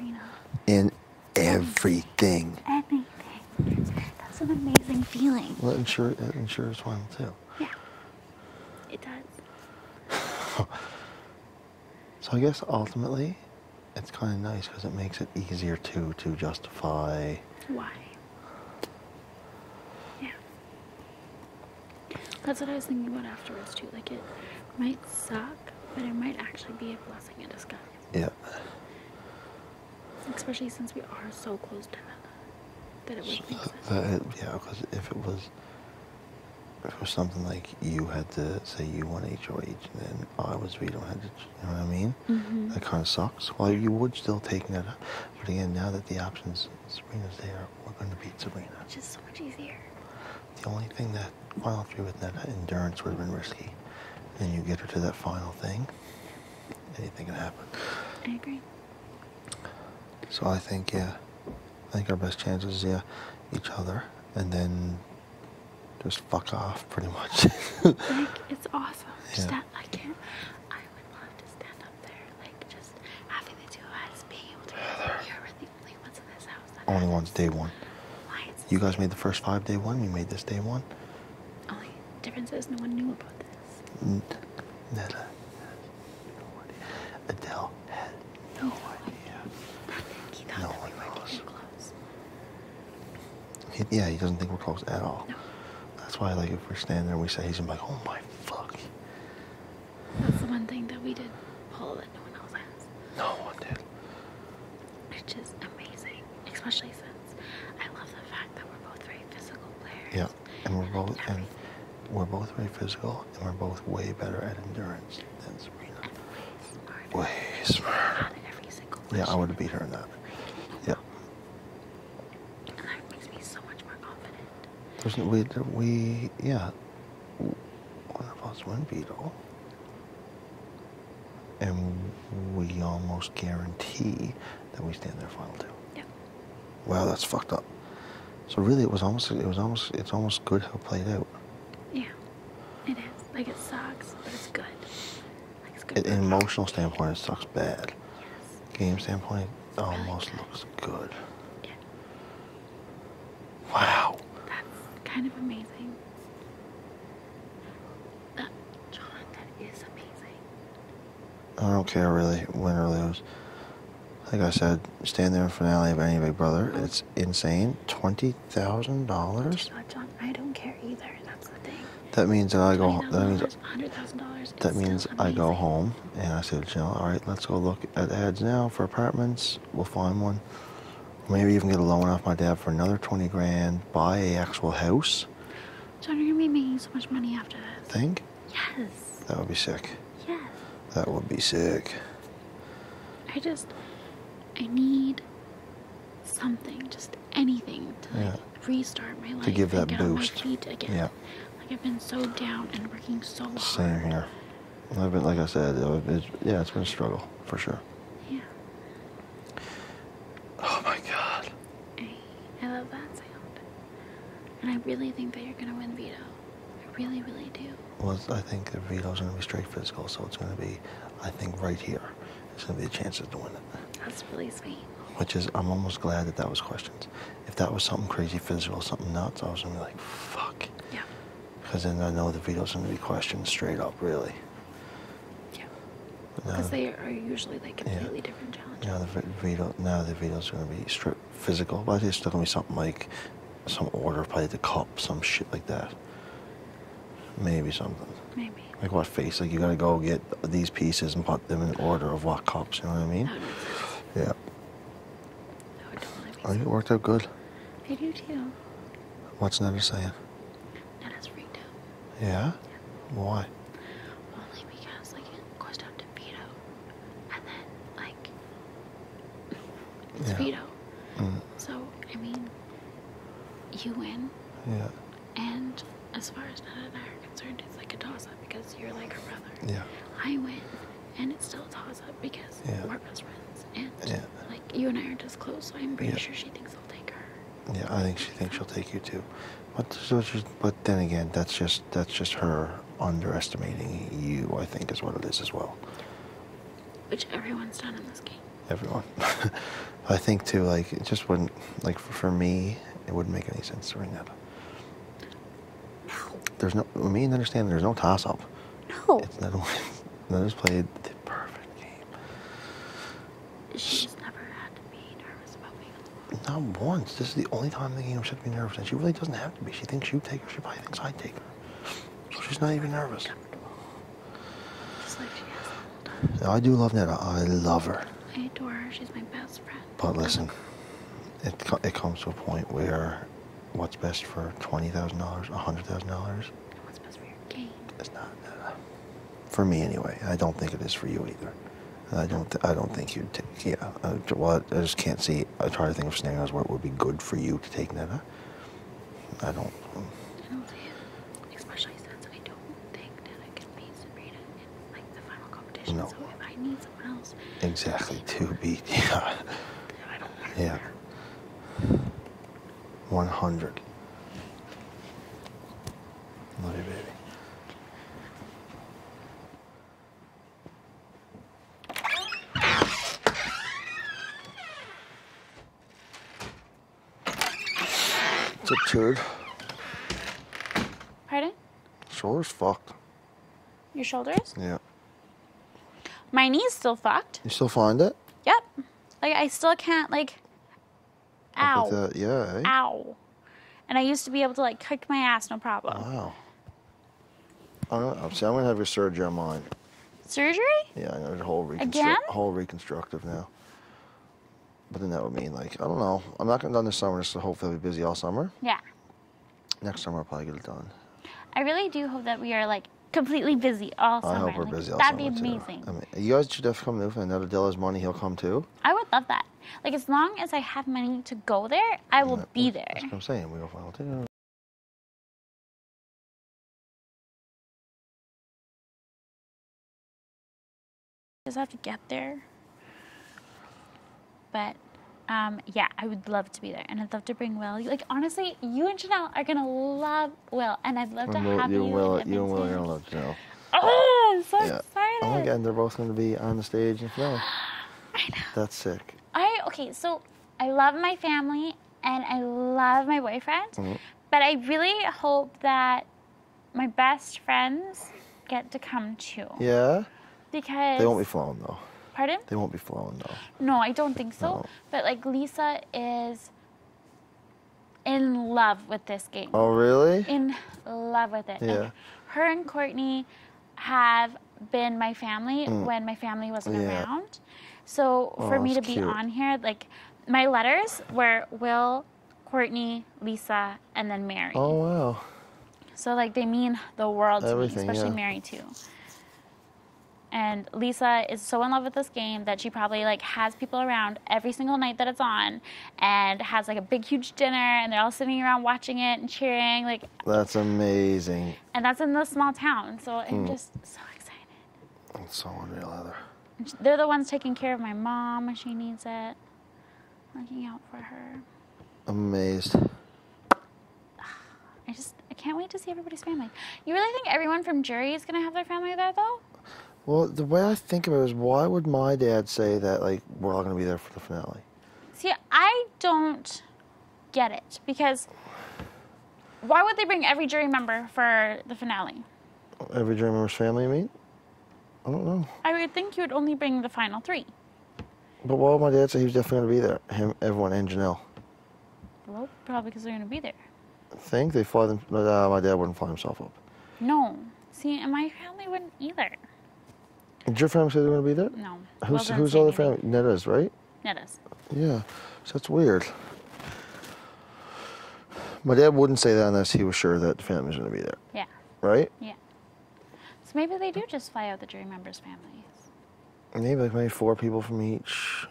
Sabrina. In everything. Anything. That's an amazing feeling. Well, ensures final too. Yeah. It does. So I guess ultimately, it's kind of nice because it makes it easier to justify. Why? Yeah. That's what I was thinking about afterwards too. Like, it might suck, but it might actually be a blessing in disguise. Yeah. Especially since we are so close to that it would make sense. Yeah, because if it was something like you had to say you won HOH and then I was veto had to, you know what I mean? Mm-hmm. That kind of sucks. Well, you would still take Netta, but again, now that the options, Sabrina's there, we're going to beat Sabrina. Which is so much easier. The only thing that final three with Netta, endurance would have been risky. Then you get her to that final thing, anything can happen. I agree. So I think our best chances is, each other, and then just fuck off, pretty much. Like, it's awesome. Yeah. I would love to stand up there, like, just having the two of us being able to hear we're the only ones in this house. Only one's day one. Why is You guys made the first 5 day one, we made this day one. Only difference is no one knew about this. Netta had no idea. Adele had no idea. He thought No that one we were knows. getting close. He doesn't think we're close at all. No. That's why, like, if we're standing there and we say, he's gonna be like, oh my fuck. That's the one thing that we did pull that no one else has. No one did. Which is amazing. Especially since I love the fact that we're both very physical players. Yeah, and we're both very physical, and we're both way better at endurance than Sabrina. Way smarter. Way smarter. Out of every single Yeah, I question. would have beat her in that. Yeah. And that makes me so much more confident. One of us win veto, and we almost guarantee that we stand there final two. Yep. Wow, that's fucked up. So really, it's almost good how it played out. Yeah, it is. Like, it sucks, but it's good. Like, it's good. In an emotional standpoint, it sucks bad. Yes. Game standpoint, it Really almost good. looks good. Yeah. Wow. That's kind of amazing. John, that is amazing. I don't care really, win or lose. Like I said, stand there in finale of any Big Brother. It's insane. $20,000. John, I don't care either. That's the thing. That means that I go. $100,000. That means I go home and I say to Jill, all right, let's go look at ads now for apartments. We'll find one. Maybe even get a loan off my dad for another 20 grand. Buy a actual house. John, you're gonna be making so much money after this. Think? Yes. That would be sick. Yes. That would be sick. I need something, just anything to restart my life. To give that and get boost. on my feet again. Yeah. Like, I've been so down and working so hard. Same here. I've been, like I said, it's been a struggle for sure. Yeah. Oh my God. I love that sound. And I really think that you're gonna win veto. I really, really do. Well, I think the veto's going to be straight physical, so it's going to be, I think, right here. It's going to be the chances to win it. That's really sweet. Which is, I'm almost glad that was questions. If that was something crazy physical, something nuts, I was going to be like, fuck. Yeah. Because then I know the veto's going to be questioned straight up, really. Yeah. Because they are usually like completely different challenges. Now the veto's going to be straight physical, but it's still going to be something like some order, probably the cup, some shit like that. Maybe something. Maybe. Like what face? Like you gotta go get these pieces and put them in order of what cups, you know what I mean? That would make sense. Yeah. That would totally make I sense. think it worked out good. I do too. What's Netta saying? Netta's freaked out. Yeah? Yeah. Why? Only because, like, it goes down to veto. And then, like, it's veto. Mm. So, I mean, you win. Yeah. And as far as Netta and I are concerned, it's like a toss-up because you're like her brother. Yeah. I win, and it's still a toss-up because we're best friends. And, like, you and I are just close, so I'm pretty sure she thinks I'll take her. Yeah, I think she thinks she'll take you too. But then again, that's just her underestimating you, I think, is what it is as well. Which everyone's done in this game. Everyone. I think too, like, it just wouldn't, like, for me, it wouldn't make any sense to ring that. No. There's no, me and understand there's no toss-up. No. It's not, Nether's played the perfect game. She's never had to be nervous about being on the Not once. This is the only time in the game she had to be nervous, and she really doesn't have to be. She thinks you take her. She probably thinks I take her. So she's not even nervous. Just like she has the whole time. Now, I do love Netta. I love her. I adore her. She's my best friend. But listen, it comes to a point where what's best for $20,000, $100,000? What's best for your game? It's not Netta. For me, anyway. I don't think it is for you either. I don't think you'd take. Yeah. Well, I just can't see. I try to think of scenarios where it would be good for you to take Netta. I don't. I don't see it. Especially since I don't think Netta can beat Sabrina in like the final competition. No. So if I need someone else. Exactly. To beat. Yeah. I don't want Yeah. 100. Love you, baby. It's a turd. Pardon? Shoulder's fucked. Your shoulders? Yeah. My knee's still fucked. You still find it? Yep. Like I still can't like. Ow. Like that, yeah. Eh? Ow. And I used to be able to like kick my ass, no problem. Wow. See, I'm gonna have your surgery on mine. Surgery? Yeah, I know. There's a whole Again? whole reconstructive now. But then that would mean, like, I don't know. I'm not gonna done this summer, so hopefully I'll be busy all summer. Yeah. Next summer I'll probably get it done. I really do hope that we are like completely busy all summer. I hope we're Like, busy all that'd summer be too. amazing. I mean, you guys should definitely come to Newfoundland. Now that Dill has money, he'll come too. I would love that. Like as long as I have money to go there, I will be there. That's what I'm saying. We'll find out. Just have to get there. But yeah, I would love to be there, and I'd love to bring Will. Like honestly, you and Janelle are gonna love Will, and I'd love to have you. You and Will are gonna love Janelle. Oh, I'm so Yeah. excited! Oh my God, they're both gonna be on the stage in the finale. I know. That's sick. Okay, so I love my family and I love my boyfriend, but I really hope that my best friends get to come too. Yeah. Because They won't be flown though. Pardon? They won't be flown though. No, I don't think so. No. But like Lisa is in love with this game. Oh really? In love with it. Yeah. And her and Courtney have been my family when my family wasn't around. So for me to be cute. on here, like my letters were Will, Courtney, Lisa, and then Mary. Oh wow. So like they mean the world to me, Everything, especially yeah. Mary too. And Lisa is so in love with this game that she probably like has people around every single night that it's on, and has like a big huge dinner, and they're all sitting around watching it and cheering, like. That's amazing. And that's in this small town, so I'm just so excited. That's so unreal, Heather. They're the ones taking care of my mom when she needs it, looking out for her. Amazed. I can't wait to see everybody's family. You really think everyone from jury is gonna have their family there though? Well, the way I think of it is, why would my dad say that, like, we're all going to be there for the finale? See, I don't get it, because why would they bring every jury member for the finale? Every jury member's family, you mean? I don't know. I would think you would only bring the final 3. But why would my dad say he was definitely going to be there? Him, everyone, and Janelle. Well, probably because they're going to be there. I think they fly them. My dad wouldn't fly himself up. No. See, and my family wouldn't either. Did your family say they're going to be there? No. Who's other family? Netta's, right? Netta's. Yeah. So that's weird. My dad wouldn't say that unless he was sure that the family was going to be there. Yeah. Right? Yeah. So maybe they do just fly out the jury members' families. Maybe 4 people from each.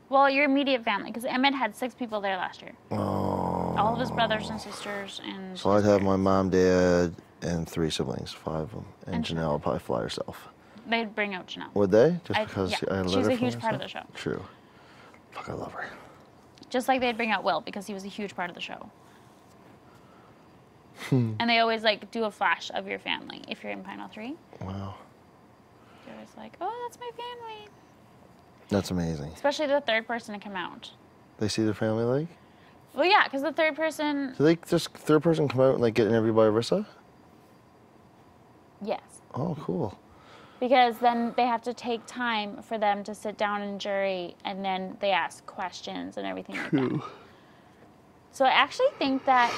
Well, your immediate family, because Emmett had 6 people there last year. Oh. All of his brothers and sisters and. So I'd have my mom, dad, and 3 siblings, 5 of them, and Janelle would probably fly herself. They'd bring out Janelle. Would they? Just because yeah. I let She's her a fly huge part of the herself? show. True. Fuck, I love her. Just like they'd bring out Will because he was a huge part of the show. And they always like do a flash of your family if you're in Final 3. Wow. They're always like, oh, that's my family. That's amazing. Especially the third person to come out. They see their family like? Well, yeah, because the third person... Do they just third person come out and like get interviewed by Arissa? Yes. Oh, cool. Because then they have to take time for them to sit down in jury, and then they ask questions and everything like that. So I actually think that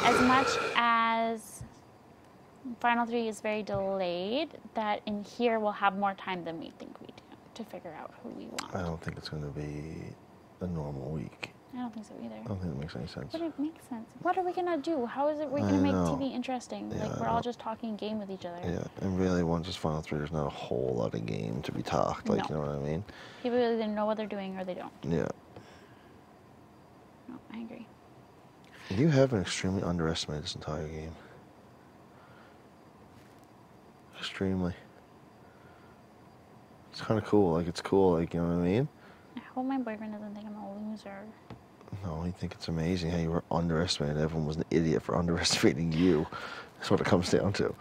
as much as Final 3 is very delayed, that in here we'll have more time than we think we do to figure out who we want. I don't think it's going to be a normal week. I don't think so either. I don't think it makes any sense. But it makes sense. What are we going to do? How is it we're going to make TV interesting? Yeah, like, we're all just talking game with each other. Yeah, and really, once it's Final 3, there's not a whole lot of game to be talked. Like, No. you know what I mean? People either know what they're doing or they don't. Yeah. No, I agree. You have been extremely underestimated this entire game. Extremely. It's kind of cool. Like, it's cool. Like, you know what I mean? I hope my boyfriend doesn't think I'm a loser. No, I think it's amazing how you were underestimated. Everyone was an idiot for underestimating you. That's what it comes down to.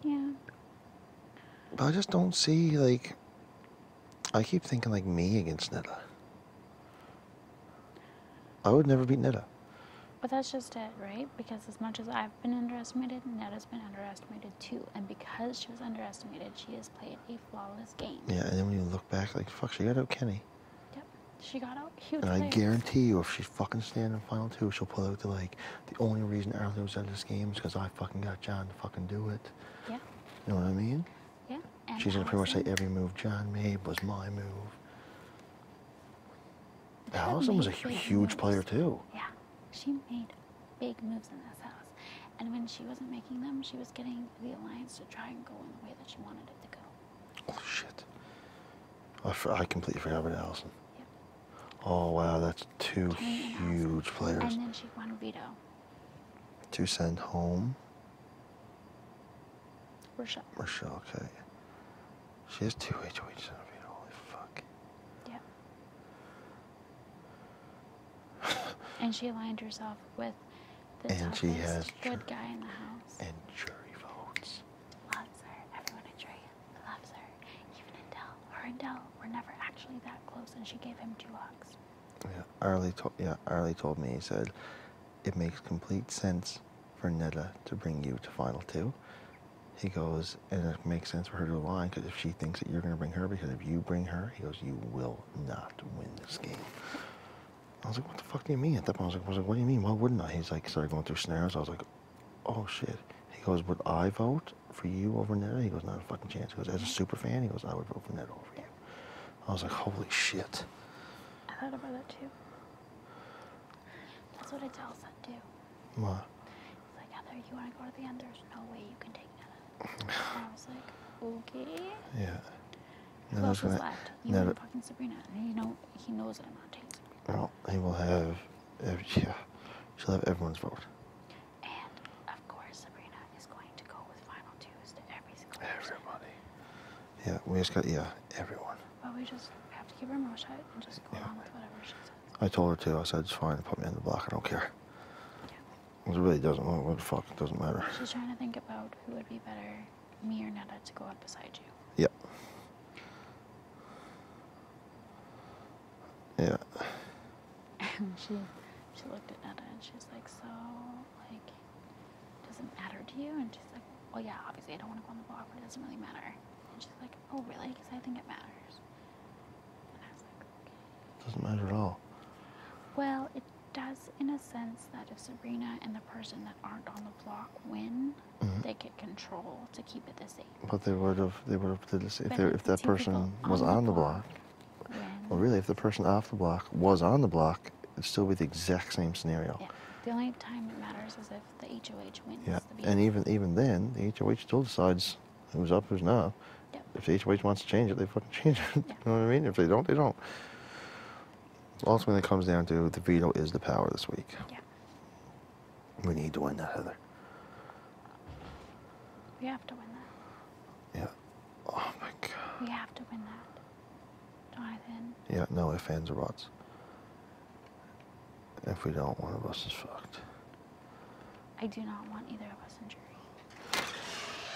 Yeah. But I just don't see, like... I keep thinking, like, me against Netta. I would never beat Netta. But that's just it, right? Because as much as I've been underestimated, Netta's been underestimated too. And because she was underestimated, she has played a flawless game. Yeah, and then when you look back, like, fuck, she got out Kenny. Yep. She got out huge And I players. guarantee you, if she's fucking standing in Final 2, she'll pull out like, the only reason Arlie was out of this game is because I fucking got John to fucking do it. Yeah. You know what I mean? Yeah. And She's gonna pretty much say Allison- every move John made was my move. They have Allison was a made big huge moves. player too. Yeah. She made big moves in this house. And when she wasn't making them, she was getting the Alliance to try and go in the way that she wanted it to go. Oh shit. I completely forgot about Allison. Yep. Oh wow, that's two Kenny and Allison. huge players. And then she won veto. To send home. Rochelle. Rochelle, okay. She has two HOHs in a veto. Holy fuck. Yep. And she aligned herself with the And toughest she has good guy in the house. And jury votes. Loves her. Everyone in jury loves her. Even Adele. Her and Adele were never actually that close, and she gave him 2 hugs. Yeah, Arlie told me, he said, it makes complete sense for Netta to bring you to Final 2. He goes, and it makes sense for her to align, because if she thinks that you're going to bring her, because if you bring her, he goes, you will not win this game. I was like, what the fuck do you mean? At that point, I was like, what do you mean? Why wouldn't I? He's like, started going through scenarios. I was like, oh shit. He goes, would I vote for you over Netta? He goes, not a fucking chance. He goes, as a super fan, he goes, I would vote for Netta over you. I was like, holy shit. I thought about that too. That's what Adele said too. What? Like, Heather, you want to go to the end? There's no way you can take Netta. And I was like, okay. Yeah. Who else was left? You Netta. and fucking Sabrina. And he knows that I'm not taking Sabrina. Well, he will have, yeah, she'll have everyone's vote. And, of course, Sabrina is going to go with Final 2s to every single person. Everybody. Yeah, we just got, everyone. But we just have to keep our mouth shut and just go along with whatever she says. I told her too. I said, it's fine. Put me on the block. I don't care. Yeah. It really doesn't. What the fuck? It doesn't matter. She's trying to think about who would be better, me or Netta, to go up beside you. Yep. Yeah. She looked at Netta and she's like, so, like, does it matter to you? And she's like, well, yeah, obviously I don't want to go on the block, but it doesn't really matter. And she's like, oh, really? Because I think it matters. And I was like, okay. Doesn't matter at all. Well, it does in a sense that if Sabrina and the person that aren't on the block win, they get control to keep it the same. But they would have did this But if that two person people was on the block. win. Well, really, if the person off the block was on the block, it'd still be the exact same scenario. Yeah. The only time it matters is if the HOH wins. Yeah, the and even then, the HOH still decides who's up, who's not. Yep. If the HOH wants to change it, they fucking change it. Yeah. You know what I mean? If they don't, they don't. Ultimately, it comes down to the veto is the power this week. Yeah. We need to win that, Heather. We have to win that. Yeah. Oh my God. We have to win that. Jonathan. Yeah, no ifs, ands, or buts. If we don't, one of us is fucked. I do not want either of us in jury.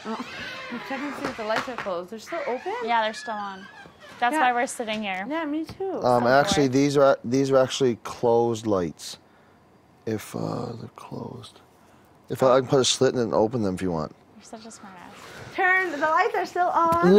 Oh, I'm checking to see if the lights are closed. They're still open? Yeah, they're still on. That's why we're sitting here. Yeah, me too. Actually, these are actually closed lights. If they're closed, if I can put a slit in it and open them if you want. You're such a smart ass. Turn, the lights are still on.